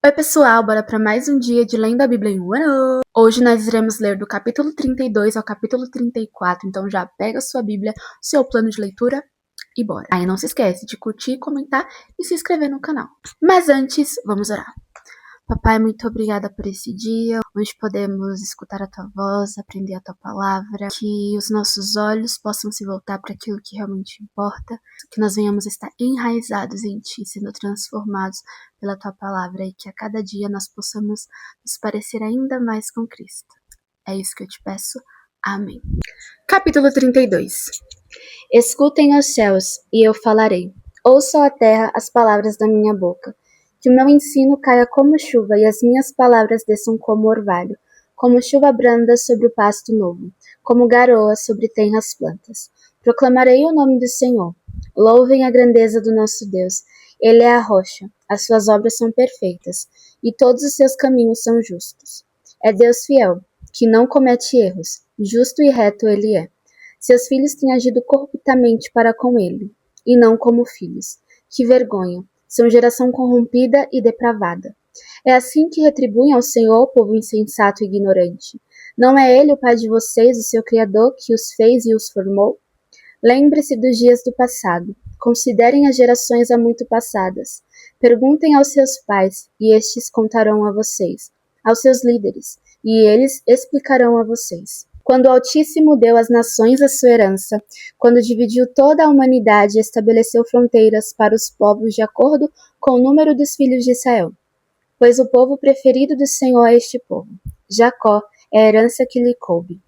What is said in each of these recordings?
Oi pessoal, bora para mais um dia de Lendo a Bíblia em um ano. Hoje nós iremos ler do capítulo 32 ao capítulo 34, então já pega sua Bíblia, seu plano de leitura e bora. Aí não se esquece de curtir, comentar e se inscrever no canal. Mas antes, vamos orar. Papai, muito obrigada por esse dia, onde podemos escutar a Tua voz, aprender a Tua palavra, que os nossos olhos possam se voltar para aquilo que realmente importa, que nós venhamos estar enraizados em Ti, sendo transformados pela Tua palavra e que a cada dia nós possamos nos parecer ainda mais com Cristo. É isso que eu te peço. Amém. Capítulo 32. Escutem os céus, e eu falarei. Ouçam a terra as palavras da minha boca. Que o meu ensino caia como chuva e as minhas palavras desçam como orvalho, como chuva branda sobre o pasto novo, como garoa sobre tenras plantas. Proclamarei o nome do Senhor. Louvem a grandeza do nosso Deus. Ele é a rocha, as suas obras são perfeitas, e todos os seus caminhos são justos. É Deus fiel, que não comete erros, justo e reto ele é. Seus filhos têm agido corruptamente para com ele, e não como filhos. Que vergonha! São geração corrompida e depravada. É assim que retribuem ao Senhor, povo insensato e ignorante. Não é Ele o Pai de vocês, o seu Criador, que os fez e os formou? Lembre-se dos dias do passado. Considerem as gerações há muito passadas. Perguntem aos seus pais, e estes contarão a vocês. Aos seus líderes, e eles explicarão a vocês. Quando o Altíssimo deu às nações a sua herança, quando dividiu toda a humanidade e estabeleceu fronteiras para os povos de acordo com o número dos filhos de Israel. Pois o povo preferido do Senhor é este povo. Jacó é a herança que lhe coube.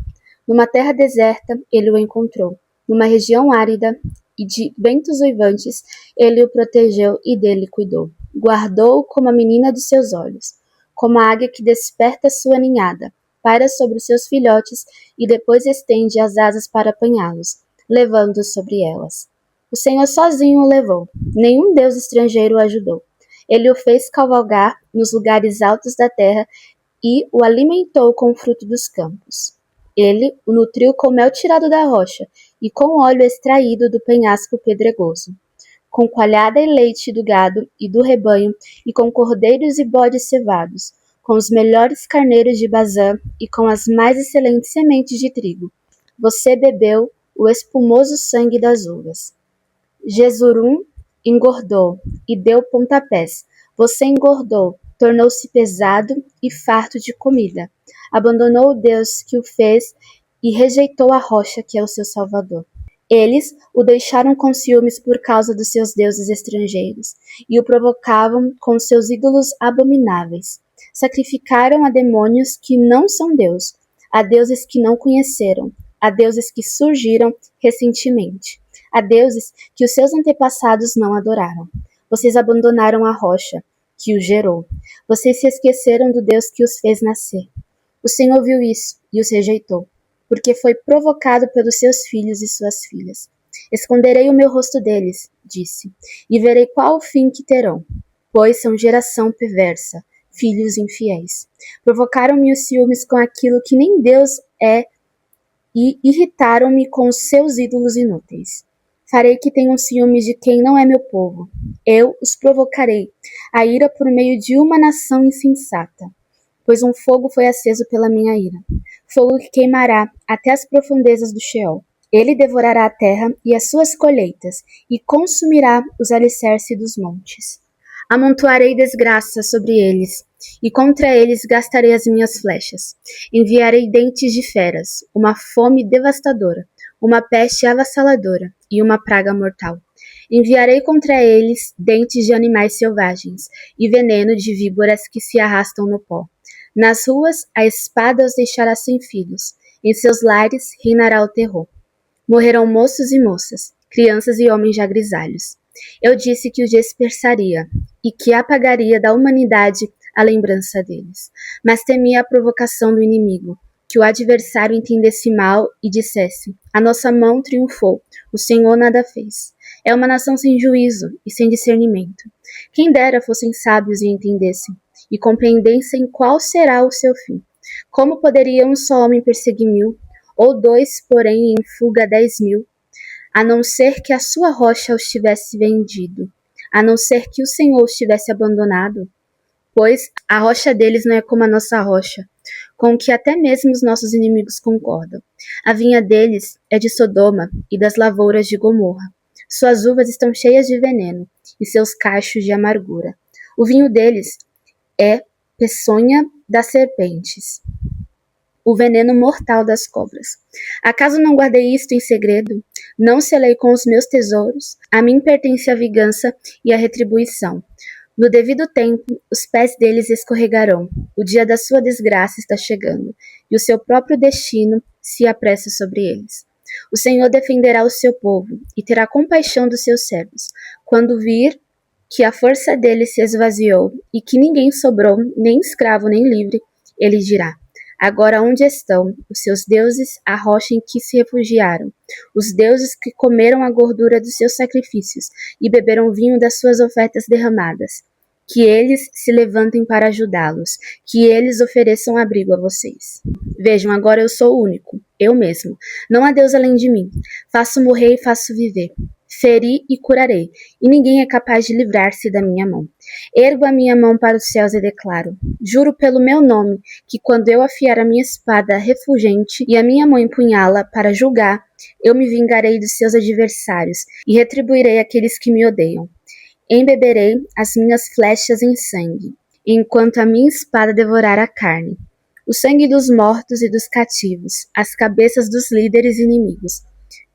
Numa terra deserta, ele o encontrou. Numa região árida e de ventos uivantes, ele o protegeu e dele cuidou. Guardou-o como a menina dos seus olhos, como a águia que desperta sua ninhada. Paira sobre os seus filhotes e depois estende as asas para apanhá-los, levando-os sobre elas. O Senhor sozinho o levou, nenhum deus estrangeiro o ajudou. Ele o fez cavalgar nos lugares altos da terra e o alimentou com o fruto dos campos. Ele o nutriu com mel tirado da rocha e com óleo extraído do penhasco pedregoso, com coalhada e leite do gado e do rebanho e com cordeiros e bodes cevados, com os melhores carneiros de Bazã e com as mais excelentes sementes de trigo. Você bebeu o espumoso sangue das uvas. Jesurum engordou e deu pontapés. Você engordou, tornou-se pesado e farto de comida. Abandonou o Deus que o fez e rejeitou a rocha que é o seu Salvador. Eles o deixaram com ciúmes por causa dos seus deuses estrangeiros e o provocavam com seus ídolos abomináveis. Sacrificaram a demônios que não são Deus, a deuses que não conheceram, a deuses que surgiram recentemente, a deuses que os seus antepassados não adoraram. Vocês abandonaram a rocha que os gerou. Vocês se esqueceram do Deus que os fez nascer. O Senhor viu isso e os rejeitou, porque foi provocado pelos seus filhos e suas filhas. Esconderei o meu rosto deles, disse, e verei qual o fim que terão, pois são geração perversa, filhos infiéis. Provocaram-me os ciúmes com aquilo que nem Deus é e irritaram-me com os seus ídolos inúteis. Farei que tenham ciúmes de quem não é meu povo. Eu os provocarei a ira por meio de uma nação insensata, pois um fogo foi aceso pela minha ira, fogo que queimará até as profundezas do Sheol. Ele devorará a terra e as suas colheitas, e consumirá os alicerces dos montes. Amontoarei desgraça sobre eles, e contra eles gastarei as minhas flechas. Enviarei dentes de feras, uma fome devastadora, uma peste avassaladora e uma praga mortal. Enviarei contra eles dentes de animais selvagens e veneno de víboras que se arrastam no pó. Nas ruas, a espada os deixará sem filhos. Em seus lares reinará o terror. Morrerão moços e moças, crianças e homens já grisalhos. Eu disse que os dispersaria e que apagaria da humanidade a lembrança deles. Mas temia a provocação do inimigo, que o adversário entendesse mal e dissesse: a nossa mão triunfou, o Senhor nada fez. É uma nação sem juízo e sem discernimento. Quem dera fossem sábios e entendessem, e compreendessem qual será o seu fim. Como poderia um só homem perseguir 1000, ou 2, porém, em fuga 10.000? A não ser que a sua rocha os tivesse vendido, a não ser que o Senhor os tivesse abandonado. pois a rocha deles não é como a nossa rocha, com que até mesmo os nossos inimigos concordam. A vinha deles é de Sodoma e das lavouras de Gomorra. Suas uvas estão cheias de veneno e seus cachos de amargura. O vinho deles é peçonha das serpentes, o veneno mortal das cobras. Acaso não guardei isto em segredo? Não selei com os meus tesouros? A mim pertence a vingança e a retribuição. No devido tempo, os pés deles escorregarão. O dia da sua desgraça está chegando, e o seu próprio destino se apressa sobre eles. O Senhor defenderá o seu povo e terá compaixão dos seus servos. Quando vir que a força deles se esvaziou e que ninguém sobrou, nem escravo nem livre, ele dirá: agora onde estão os seus deuses, a rocha em que se refugiaram, os deuses que comeram a gordura dos seus sacrifícios e beberam vinho das suas ofertas derramadas? Que eles se levantem para ajudá-los, que eles ofereçam abrigo a vocês. Vejam, agora eu sou o único, eu mesmo. Não há Deus além de mim. Faço morrer e faço viver. Feri e curarei, e ninguém é capaz de livrar-se da minha mão. Ergo a minha mão para os céus e declaro: juro pelo meu nome, que quando eu afiar a minha espada refulgente e a minha mão empunhá-la para julgar, eu me vingarei dos seus adversários e retribuirei aqueles que me odeiam. Embeberei as minhas flechas em sangue, enquanto a minha espada devorar a carne. O sangue dos mortos e dos cativos, as cabeças dos líderes inimigos.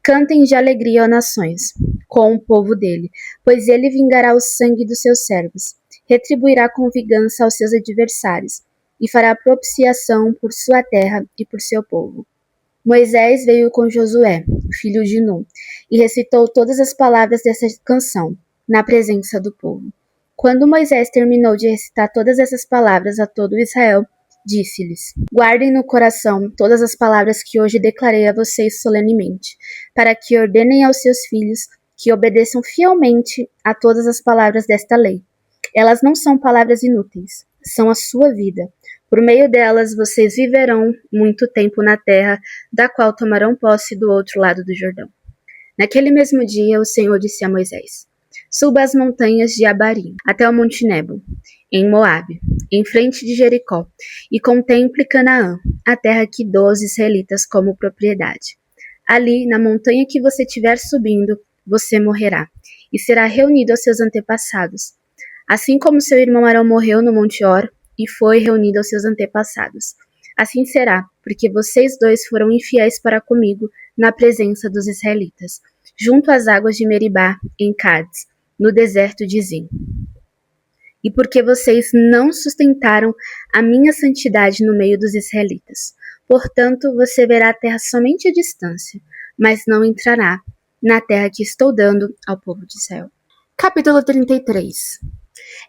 Cantem de alegria, ó nações, com o povo dele, pois ele vingará o sangue dos seus servos, retribuirá com vingança aos seus adversários, e fará propiciação por sua terra e por seu povo. Moisés veio com Josué, filho de Nun, e recitou todas as palavras dessa canção, na presença do povo. Quando Moisés terminou de recitar todas essas palavras a todo Israel, disse-lhes: guardem no coração todas as palavras que hoje declarei a vocês solenemente, para que ordenem aos seus filhos que obedeçam fielmente a todas as palavras desta lei. Elas não são palavras inúteis, são a sua vida. Por meio delas vocês viverão muito tempo na terra, da qual tomarão posse do outro lado do Jordão. Naquele mesmo dia, o Senhor disse a Moisés: suba as montanhas de Abarim, até o Monte Nebo, em Moabe, em frente de Jericó, e contemple Canaã, a terra que dou aos israelitas como propriedade. Ali, na montanha que você estiver subindo, você morrerá, e será reunido aos seus antepassados. Assim como seu irmão Arão morreu no Monte Hor, e foi reunido aos seus antepassados. Assim será, porque vocês dois foram infiéis para comigo na presença dos israelitas, junto às águas de Meribá, em Cádiz, no deserto de Zim. E porque vocês não sustentaram a minha santidade no meio dos israelitas. Portanto, você verá a terra somente à distância, mas não entrará na terra que estou dando ao povo de Israel. Capítulo 33.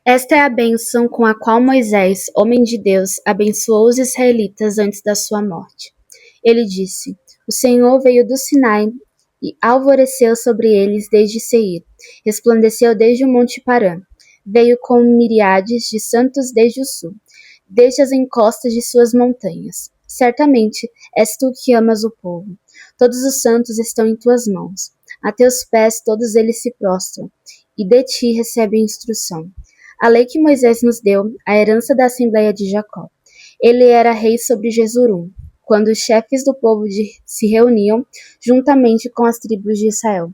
Esta é a bênção com a qual Moisés, homem de Deus, abençoou os israelitas antes da sua morte. Ele disse: o Senhor veio do Sinai e alvoreceu sobre eles desde Seir, resplandeceu desde o monte Parã, veio com miríades de santos desde o sul, desde as encostas de suas montanhas. Certamente és tu que amas o povo. Todos os santos estão em tuas mãos. A teus pés todos eles se prostram, e de ti recebem instrução. A lei que Moisés nos deu, a herança da Assembleia de Jacó. Ele era rei sobre Jesurum, quando os chefes do povo se reuniam juntamente com as tribos de Israel.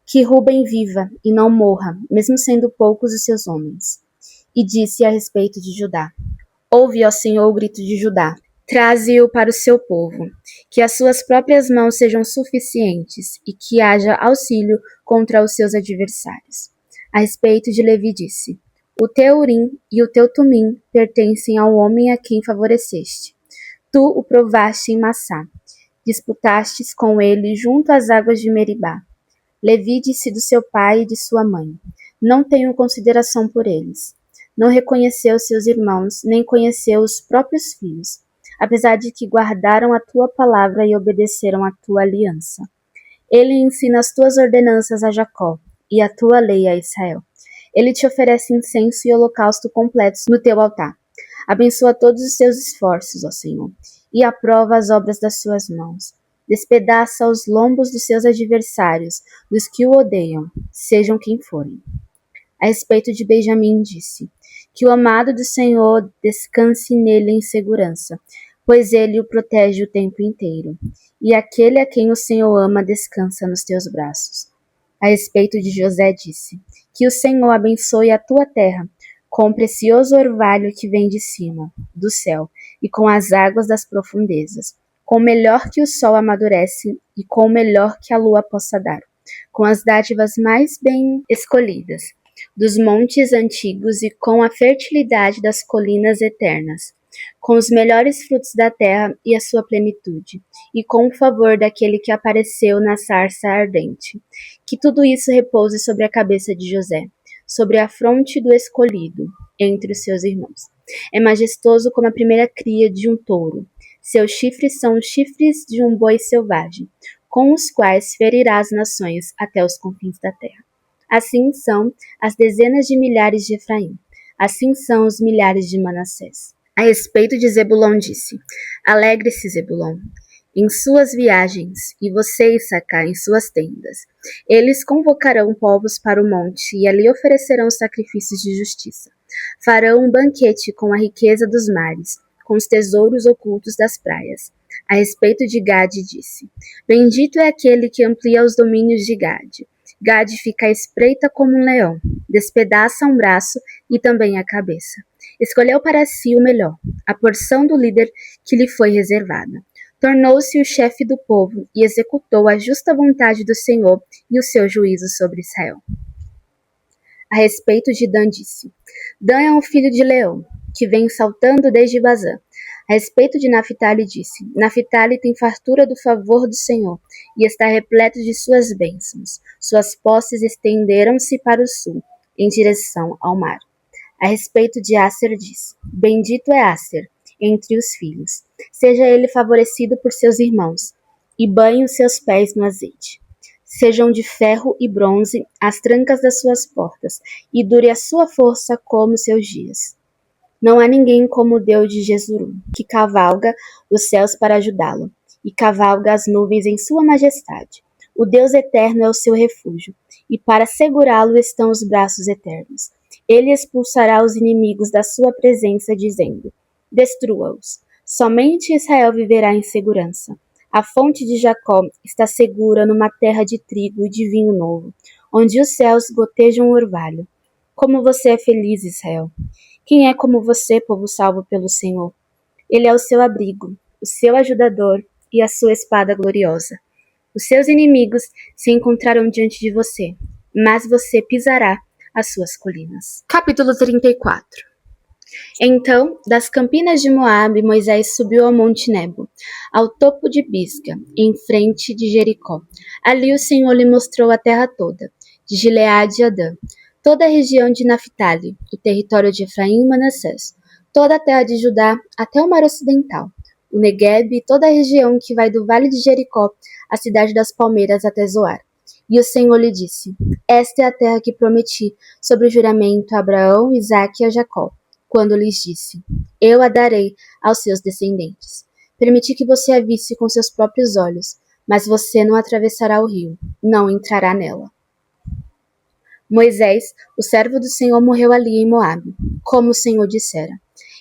Que Ruben viva e não morra, mesmo sendo poucos os seus homens. E disse a respeito de Judá: ouve, ó Senhor, o grito de Judá. Traze-o para o seu povo, que as suas próprias mãos sejam suficientes e que haja auxílio contra os seus adversários. A respeito de Levi disse: o teu Urim e o teu Tumim pertencem ao homem a quem favoreceste. Tu o provaste em Massá, disputastes com ele junto às águas de Meribá. Levi disse do seu pai e de sua mãe: não tenho consideração por eles. Não reconheceu seus irmãos, nem conheceu os próprios filhos, apesar de que guardaram a tua palavra e obedeceram a tua aliança. Ele ensina as tuas ordenanças a Jacó, e a tua lei a Israel. Ele te oferece incenso e holocausto completos no teu altar. Abençoa todos os seus esforços, ó Senhor, e aprova as obras das suas mãos. Despedaça os lombos dos seus adversários, dos que o odeiam, sejam quem forem. A respeito de Benjamim disse: que o amado do Senhor descanse nele em segurança, pois ele o protege o tempo inteiro. E aquele a quem o Senhor ama descansa nos teus braços. A respeito de José disse: que o Senhor abençoe a tua terra, com o precioso orvalho que vem de cima, do céu, e com as águas das profundezas, com o melhor que o sol amadurece e com o melhor que a lua possa dar, com as dádivas mais bem escolhidas, dos montes antigos e com a fertilidade das colinas eternas, com os melhores frutos da terra e a sua plenitude, e com o favor daquele que apareceu na sarça ardente. Que tudo isso repouse sobre a cabeça de José, sobre a fronte do escolhido, entre os seus irmãos. É majestoso como a primeira cria de um touro. Seus chifres são os chifres de um boi selvagem, com os quais ferirá as nações até os confins da terra. Assim são as dezenas de milhares de Efraim, assim são os milhares de Manassés. A respeito de Zebulon disse: alegre-se, Zebulon, em suas viagens, e você, Issacar, em suas tendas. Eles convocarão povos para o monte, e ali oferecerão sacrifícios de justiça. Farão um banquete com a riqueza dos mares, com os tesouros ocultos das praias. A respeito de Gade disse: bendito é aquele que amplia os domínios de Gade. Gade fica à espreita como um leão, despedaça um braço e também a cabeça. Escolheu para si o melhor, a porção do líder que lhe foi reservada. Tornou-se o chefe do povo e executou a justa vontade do Senhor e o seu juízo sobre Israel. A respeito de Dan disse: Dan é um filho de leão, que vem saltando desde Bazã. A respeito de Naphtali disse: Naphtali tem fartura do favor do Senhor, e está repleto de suas bênçãos. Suas posses estenderam-se para o sul, em direção ao mar. A respeito de Asser disse: bendito é Asser entre os filhos. Seja ele favorecido por seus irmãos, e banhe os seus pés no azeite. Sejam de ferro e bronze as trancas das suas portas, e dure a sua força como seus dias. Não há ninguém como o Deus de Jesurum, que cavalga os céus para ajudá-lo, e cavalga as nuvens em sua majestade. O Deus eterno é o seu refúgio, e para segurá-lo estão os braços eternos. Ele expulsará os inimigos da sua presença, dizendo: destrua-os. Somente Israel viverá em segurança. A fonte de Jacó está segura numa terra de trigo e de vinho novo, onde os céus gotejam o orvalho. Como você é feliz, Israel! Quem é como você, povo salvo pelo Senhor? Ele é o seu abrigo, o seu ajudador e a sua espada gloriosa. Os seus inimigos se encontrarão diante de você, mas você pisará as suas colinas. Capítulo 34. Então, das campinas de Moabe, Moisés subiu ao monte Nebo, ao topo de Pisga, em frente de Jericó. Ali o Senhor lhe mostrou a terra toda, de Gileade a Adã, toda a região de Naphtali, o território de Efraim e Manassés, toda a terra de Judá até o mar ocidental, o Neguebe e toda a região que vai do vale de Jericó, a cidade das palmeiras até Zoar. E o Senhor lhe disse: esta é a terra que prometi sobre o juramento a Abraão, Isaque e a Jacó, quando lhes disse: eu a darei aos seus descendentes. Permiti que você a visse com seus próprios olhos, mas você não atravessará o rio, não entrará nela. Moisés, o servo do Senhor, morreu ali em Moabe, como o Senhor dissera.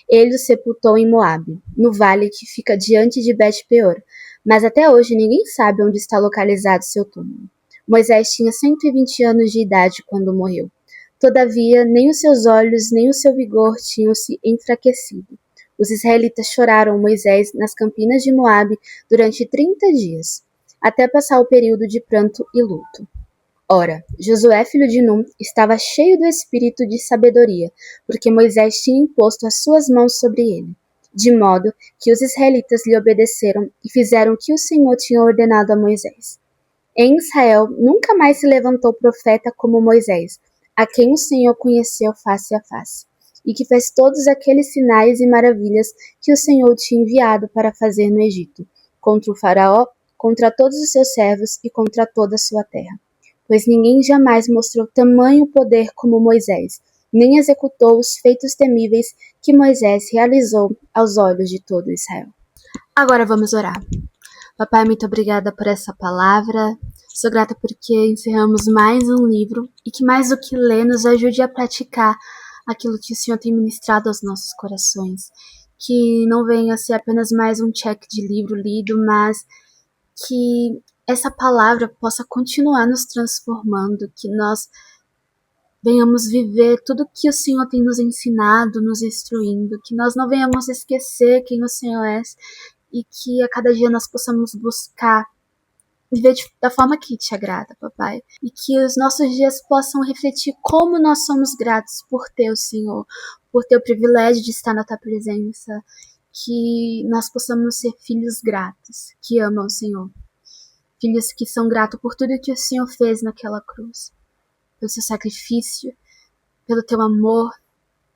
Ele o sepultou em Moabe, no vale que fica diante de Bet-peor, mas até hoje ninguém sabe onde está localizado seu túmulo. Moisés tinha 120 anos de idade quando morreu. Todavia, nem os seus olhos nem o seu vigor tinham se enfraquecido. Os israelitas choraram Moisés nas campinas de Moabe durante 30 dias, até passar o período de pranto e luto. Ora, Josué, filho de Num, estava cheio do espírito de sabedoria, porque Moisés tinha imposto as suas mãos sobre ele, de modo que os israelitas lhe obedeceram e fizeram o que o Senhor tinha ordenado a Moisés. Em Israel nunca mais se levantou profeta como Moisés, a quem o Senhor conheceu face a face, e que fez todos aqueles sinais e maravilhas que o Senhor tinha enviado para fazer no Egito, contra o faraó, contra todos os seus servos e contra toda a sua terra. Pois ninguém jamais mostrou tamanho poder como Moisés, nem executou os feitos temíveis que Moisés realizou aos olhos de todo Israel. Agora vamos orar. Papai, muito obrigada por essa palavra. Sou grata porque encerramos mais um livro e que mais do que ler nos ajude a praticar aquilo que o Senhor tem ministrado aos nossos corações. Que não venha a ser apenas mais um check de livro lido, mas que essa palavra possa continuar nos transformando, que nós venhamos viver tudo que o Senhor tem nos ensinado, nos instruindo, que nós não venhamos esquecer quem o Senhor é e que a cada dia nós possamos buscar viver da forma que te agrada, papai. E que os nossos dias possam refletir como nós somos gratos por ter o Senhor, por ter o privilégio de estar na tua presença. Que nós possamos ser filhos gratos, que amam o Senhor. Filhos que são gratos por tudo que o Senhor fez naquela cruz. Pelo seu sacrifício, pelo teu amor,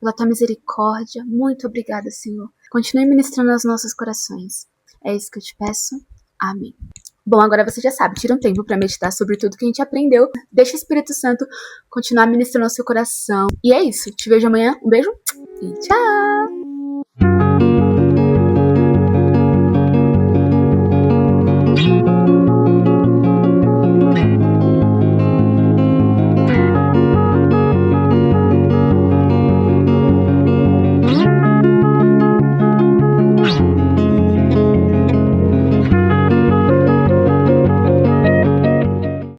pela tua misericórdia. Muito obrigada, Senhor. Continue ministrando aos nossos corações. É isso que eu te peço. Amém. Bom, agora você já sabe, tira um tempo para meditar sobre tudo que a gente aprendeu. Deixa o Espírito Santo continuar ministrando ao seu coração. E é isso. Te vejo amanhã. Um beijo e tchau!